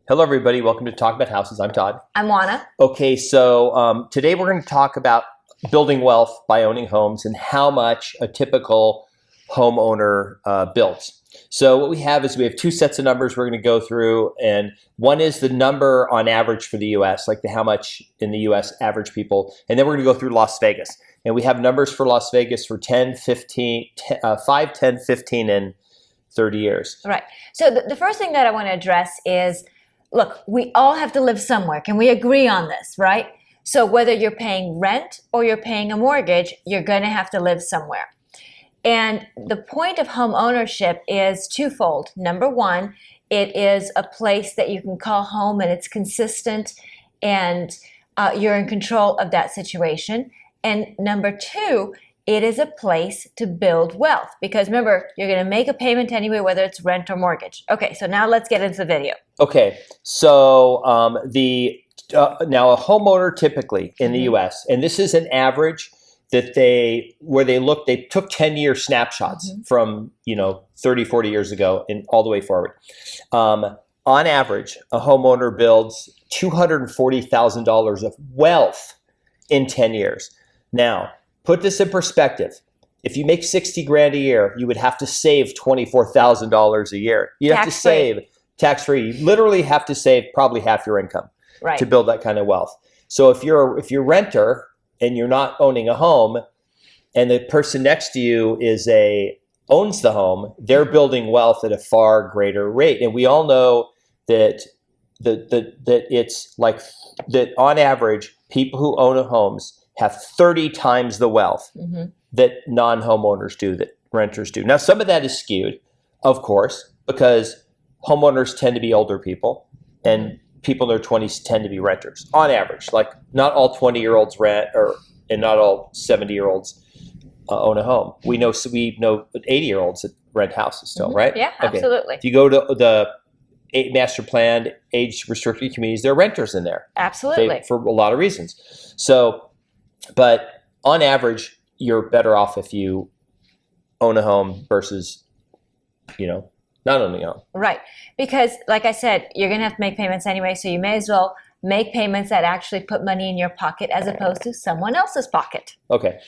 Hello, everybody. Welcome to Talk About Houses. I'm Todd. I'm Oana. Okay, so today we're going to talk about building wealth by owning homes and how much a typical homeowner builds. So what we have two sets of numbers we're going to go through, and one is the number on average for the U.S., like how much in the U.S. average people, and then we're going to go through Las Vegas. And we have numbers for Las Vegas for 5, 10, 15, and 30 years. Right. So the first thing that I want to address is, look, we all have to live somewhere. Can we agree on this, right? So whether you're paying rent or you're paying a mortgage, you're going to have to live somewhere. And the point of home ownership is twofold. Number one, it is a place that you can call home and it's consistent and you're in control of that situation. And number two, it is a place to build wealth because remember, you're going to make a payment anyway, whether it's rent or mortgage. Okay, so now let's get into the video. Okay, so now a homeowner typically in the U.S., and this is an average that they took 10-year snapshots from 30, 40 years ago and all the way forward. On average, a homeowner builds $240,000 of wealth in 10 years. Now, put this in perspective. If you make $60,000 a year, you would have to save $24,000 a year. You have to save tax-free. You literally have to save probably half your income to build that kind of wealth. So if you're a renter and you're not owning a home, and the person next to you owns the home, they're building wealth at a far greater rate. And we all know that it's like that on average, people who own homes have 30 times the wealth that non-homeowners do, that renters do. Now, some of that is skewed, of course, because homeowners tend to be older people and people in their 20s tend to be renters on average. Like not all 20-year-olds rent and not all 70-year-olds own a home. We know 80-year-olds that rent houses still, right? Yeah, absolutely. If you go to the master planned age restricted communities, there are renters in there. Absolutely. For a lot of reasons. So, but on average, you're better off if you own a home versus, not owning a home. Right. Because like I said, you're going to have to make payments anyway. So you may as well make payments that actually put money in your pocket as opposed to someone else's pocket. Okay.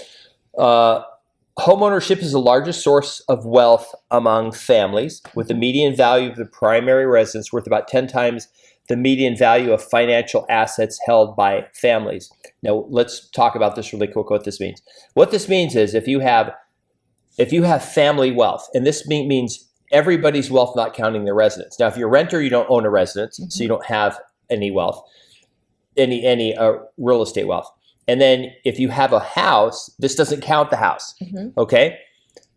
Homeownership is the largest source of wealth among families, with the median value of the primary residence worth about 10 times the median value of financial assets held by families. Now, let's talk about this really quick, what this means. What this means is if you have family wealth, and this means everybody's wealth not counting their residence. Now, if you're a renter, you don't own a residence, so you don't have any wealth, any real estate wealth. And then if you have a house, this doesn't count the house, okay?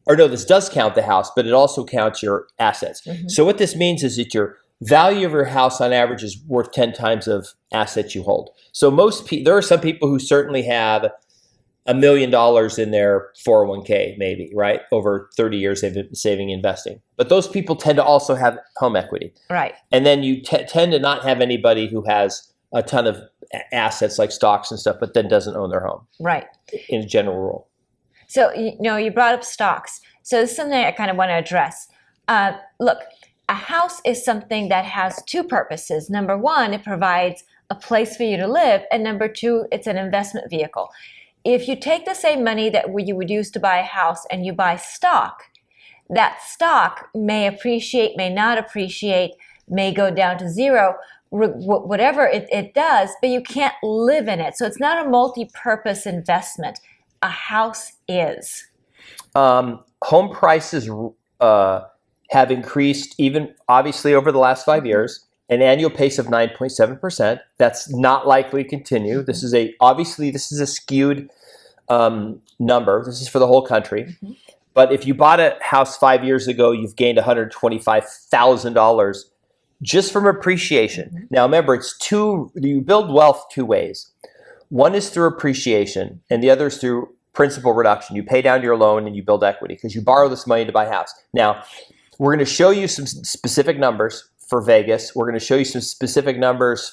Or no, this does count the house, but it also counts your assets. So what this means is that your value of your house on average is worth 10 times of assets you hold. So there are some people who certainly have $1 million in their 401k, maybe, right? Over 30 years they've been saving and investing. But those people tend to also have home equity. Right. And then you tend to not have anybody who has a ton of assets like stocks and stuff, but then doesn't own their home. Right. In a general rule. So, you brought up stocks. So this is something I kind of want to address. Look, a house is something that has two purposes. Number one, it provides a place for you to live. And number two, it's an investment vehicle. If you take the same money that you would use to buy a house and you buy stock, that stock may appreciate, may not appreciate, may go down to zero, whatever it does, but you can't live in it. So it's not a multi-purpose investment. A house is. Home prices have increased even obviously over the last 5 years, an annual pace of 9.7%. That's not likely to continue. This is a skewed number. This is for the whole country. But if you bought a house 5 years ago, you've gained $125,000 just from appreciation. Now remember, you build wealth two ways. One is through appreciation, and the other is through principal reduction. You pay down your loan and you build equity because you borrow this money to buy a house. Now, we're going to show you some specific numbers for Vegas. We're going to show you some specific numbers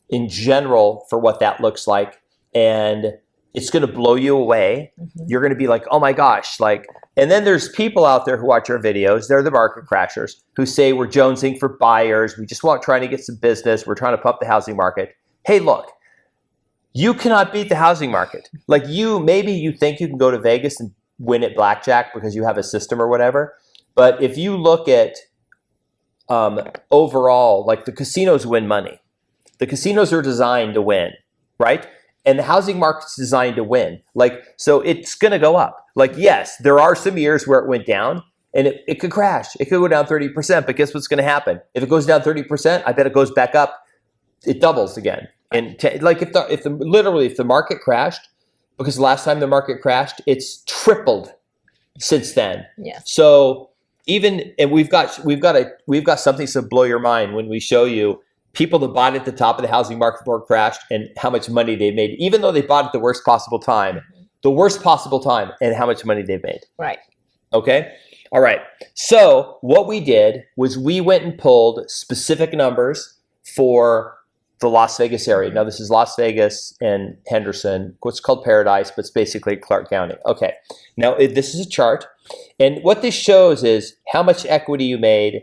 in general for what that looks like. And it's going to blow you away. You're going to be like, oh my gosh, like And then there's people out there who watch our videos. They're the market crashers who say we're jonesing for buyers. We just want trying to get some business. We're trying to pump the housing market. Hey, look, you cannot beat the housing market. Like maybe you think you can go to Vegas and win at blackjack because you have a system or whatever. But if you look at overall, like the casinos win money. The casinos are designed to win, right? And the housing market's designed to win. Like, so it's going to go up. Like, yes, there are some years where it went down and it could crash. It could go down 30%, but guess what's going to happen? If it goes down 30%, I bet it goes back up. It doubles again. And like if the market crashed, because last time the market crashed, it's tripled since then. Yeah. So we've got something to blow your mind when we show you people that bought at the top of the housing market before it crashed and how much money they made, even though they bought at the worst possible time, and how much money they made. Right. Okay. All right. So what we did was we went and pulled specific numbers for the Las Vegas area. Now this is Las Vegas and Henderson, what's called Paradise, but it's basically Clark County. Okay. Now this is a chart, and what this shows is how much equity you made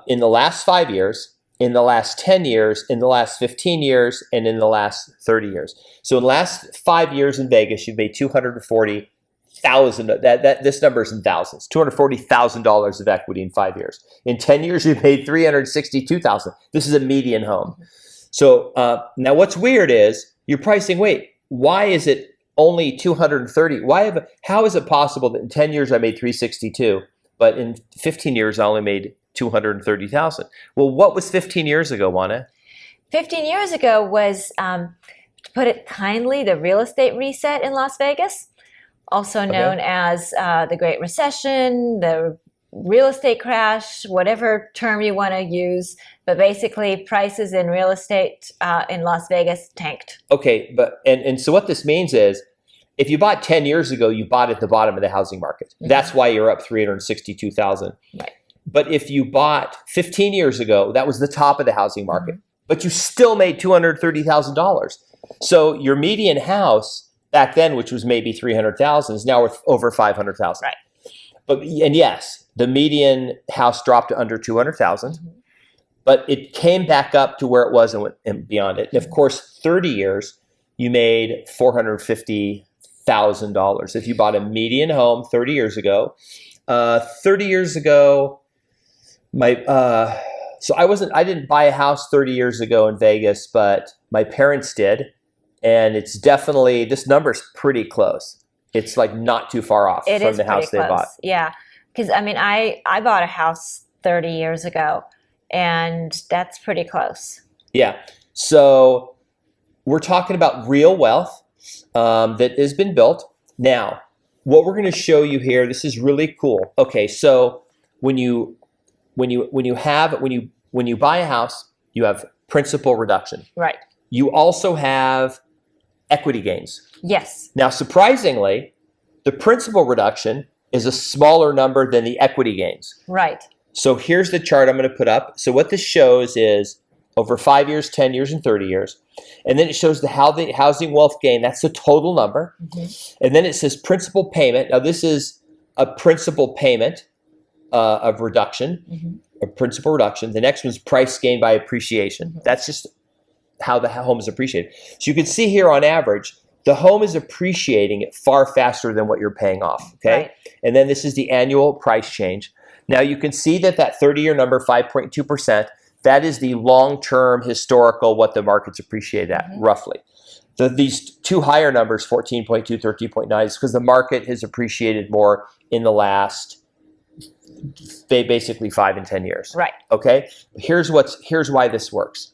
in the last 5 years, in the last 10 years, in the last 15 years, and in the last 30 years. So in the last 5 years in Vegas, you've made $240,000. This number is in thousands. $240,000 of equity in 5 years. In 10 years, you've made $362,000. This is a median home. So now, what's weird is you're pricing. Wait, why is it only 230? How is it possible that in 10 years I made 362, but in 15 years I only made 230,000? Well, what was 15 years ago, Oana? 15 years ago was, to put it kindly, the real estate reset in Las Vegas, also known as the Great Recession, the real estate crash, whatever term you want to use. But basically, prices in real estate in Las Vegas tanked. Okay, but and so what this means is, if you bought 10 years ago, you bought at the bottom of the housing market. Mm-hmm. That's why you're up 362,000. Right. But if you bought 15 years ago, that was the top of the housing market. Mm-hmm. But you still made $230,000. So your median house back then, which was maybe 300,000, is now worth over 500,000. Right. And yes, the median house dropped to under 200,000, mm-hmm. but it came back up to where it was and went beyond it. And of course, 30 years, you made $450,000 if you bought a median home 30 years ago. 30 years ago. So I didn't buy a house 30 years ago in Vegas, but my parents did. And it's definitely, this number's pretty close. It's like not too far off from the house they bought. Yeah. Because I bought a house 30 years ago, and that's pretty close. Yeah. So we're talking about real wealth that has been built. Now, what we're going to show you here, this is really cool. Okay. So when you buy a house, you have principal reduction. Right. You also have equity gains. Yes. Now, surprisingly, the principal reduction is a smaller number than the equity gains. Right. So here's the chart I'm going to put up. So what this shows is over 5 years, 10 years, and 30 years. And then it shows the housing wealth gain. That's the total number. Mm-hmm. And then it says principal payment. Now, this is a principal payment of reduction, mm-hmm. a principal reduction. The next one's price gain by appreciation. Mm-hmm. That's just how the home is appreciated. So you can see here on average, the home is appreciating far faster than what you're paying off. Okay. Right. And then this is the annual price change. Now you can see that 30-year number, 5.2%, that is the long-term historical what the market's appreciated at, mm-hmm. roughly. These two higher numbers, 14.2, 13.9, is because the market has appreciated more in the last basically 5 and 10 years. Right. Okay. Here's why this works.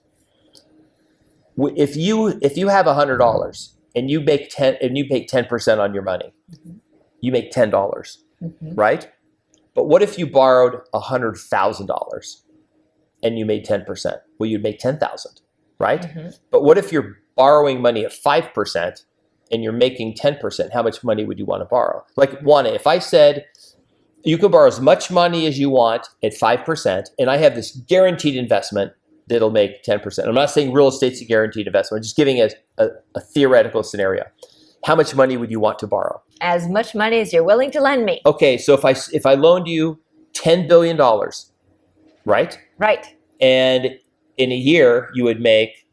If you have $100 and you make 10% on your money, mm-hmm. you make $10, mm-hmm. right? But what if you borrowed $100,000 and you made 10%? Well, you'd make 10,000, right? Mm-hmm. But what if you're borrowing money at 5% and you're making 10%? How much money would you want to borrow? Like, Oana, if I said you can borrow as much money as you want at 5%, and I have this guaranteed investment that'll make 10%. I'm not saying real estate's a guaranteed investment. I'm just giving a theoretical scenario. How much money would you want to borrow? As much money as you're willing to lend me. Okay, so if I loaned you $10 billion, right? Right. And in a year, you would make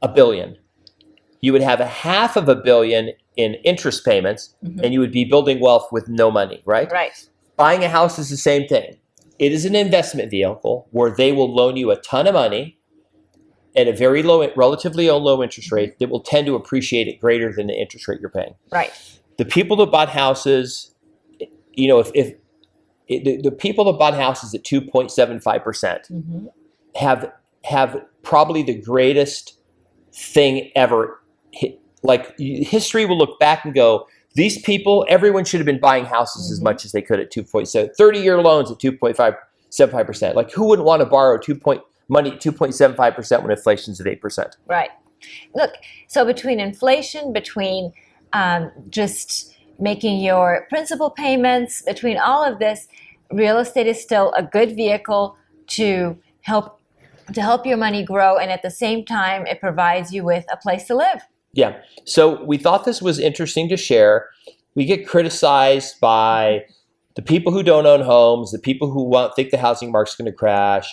$1 billion. You would have $500 million in interest payments, and you would be building wealth with no money, right? Right. Buying a house is the same thing. It is an investment vehicle where they will loan you a ton of money at a very low, relatively low interest rate that will tend to appreciate it greater than the interest rate you're paying. Right. The people that bought houses, if the people that bought houses at 2.75% have probably the greatest thing ever. Like history will look back and go, these people, everyone should have been buying houses as much as they could at 2.7, 30-year loans at 2.75%. Like who wouldn't want to borrow money at 2.75% when inflation's at 8%? Right. Look, so between inflation, between just making your principal payments, between all of this, real estate is still a good vehicle to help your money grow, and at the same time, it provides you with a place to live. Yeah. So we thought this was interesting to share. We get criticized by the people who don't own homes, the people who think the housing market's going to crash,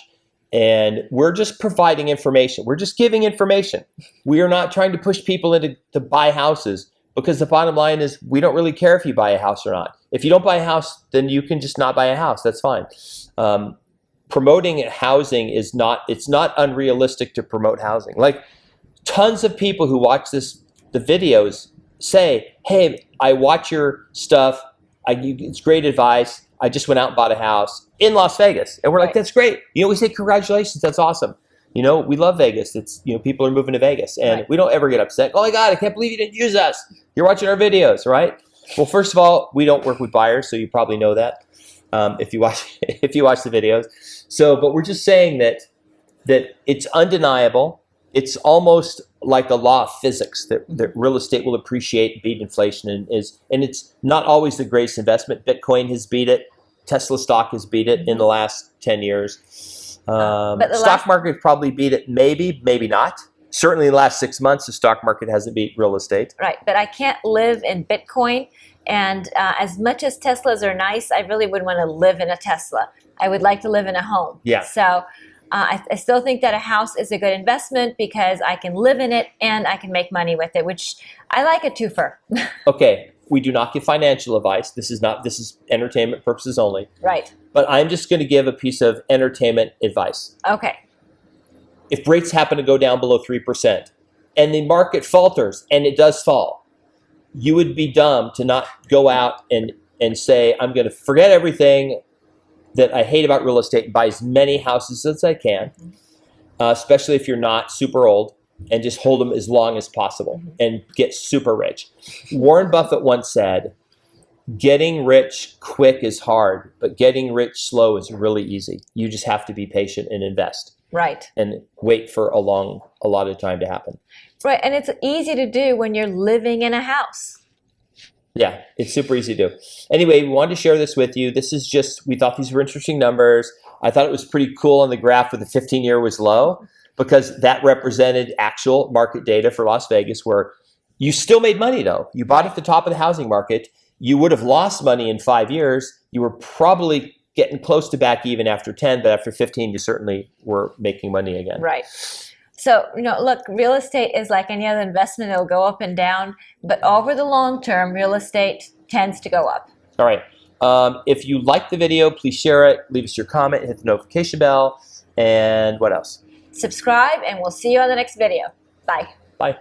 and we're just providing information. We're just giving information. We are not trying to push people to buy houses, because the bottom line is we don't really care if you buy a house or not. If you don't buy a house, then you can just not buy a house. That's fine. Promoting housing it's not unrealistic to promote housing. Like tons of people who watch the videos say, hey, I watch your stuff. It's great advice. I just went out and bought a house in Las Vegas. And we're like, that's great. We say, congratulations. That's awesome. We love Vegas. It's, people are moving to Vegas, and we don't ever get upset. Oh my God, I can't believe you didn't use us. You're watching our videos, right? Well, first of all, we don't work with buyers, so you probably know that if you watch the videos. So, but we're just saying that it's undeniable. It's almost like the law of physics that real estate will appreciate and beat inflation, and it's not always the greatest investment. Bitcoin has beat it. Tesla stock has beat it in the last 10 years. But the stock market probably beat it, maybe not. Certainly in the last 6 months, the stock market hasn't beat real estate. Right, but I can't live in Bitcoin. And as much as Teslas are nice, I really wouldn't want to live in a Tesla. I would like to live in a home. Yeah. So I still think that a house is a good investment because I can live in it and I can make money with it, which I like a twofer. Okay, we do not give financial advice. This is entertainment purposes only. Right. But I'm just going to give a piece of entertainment advice. Okay. If rates happen to go down below 3% and the market falters, and it does fall, you would be dumb to not go out and say, I'm going to forget everything that I hate about real estate and buy as many houses as I can, especially if you're not super old, and just hold them as long as possible and get super rich. Warren Buffett once said, getting rich quick is hard, but getting rich slow is really easy. You just have to be patient and invest. Right. And wait for a lot of time to happen. Right, and it's easy to do when you're living in a house. Yeah, it's super easy to do. Anyway, we wanted to share this with you. This is just, we thought these were interesting numbers. I thought it was pretty cool on the graph where the 15-year was low, because that represented actual market data for Las Vegas, where you still made money though. You bought at the top of the housing market. You would have lost money in 5 years. You were probably getting close to back even after 10, but after 15, you certainly were making money again. Right. So, look, real estate is like any other investment. It'll go up and down, but over the long term, real estate tends to go up. All right. If you like the video, please share it, leave us your comment, hit the notification bell, and what else? Subscribe, and we'll see you on the next video. Bye. Bye.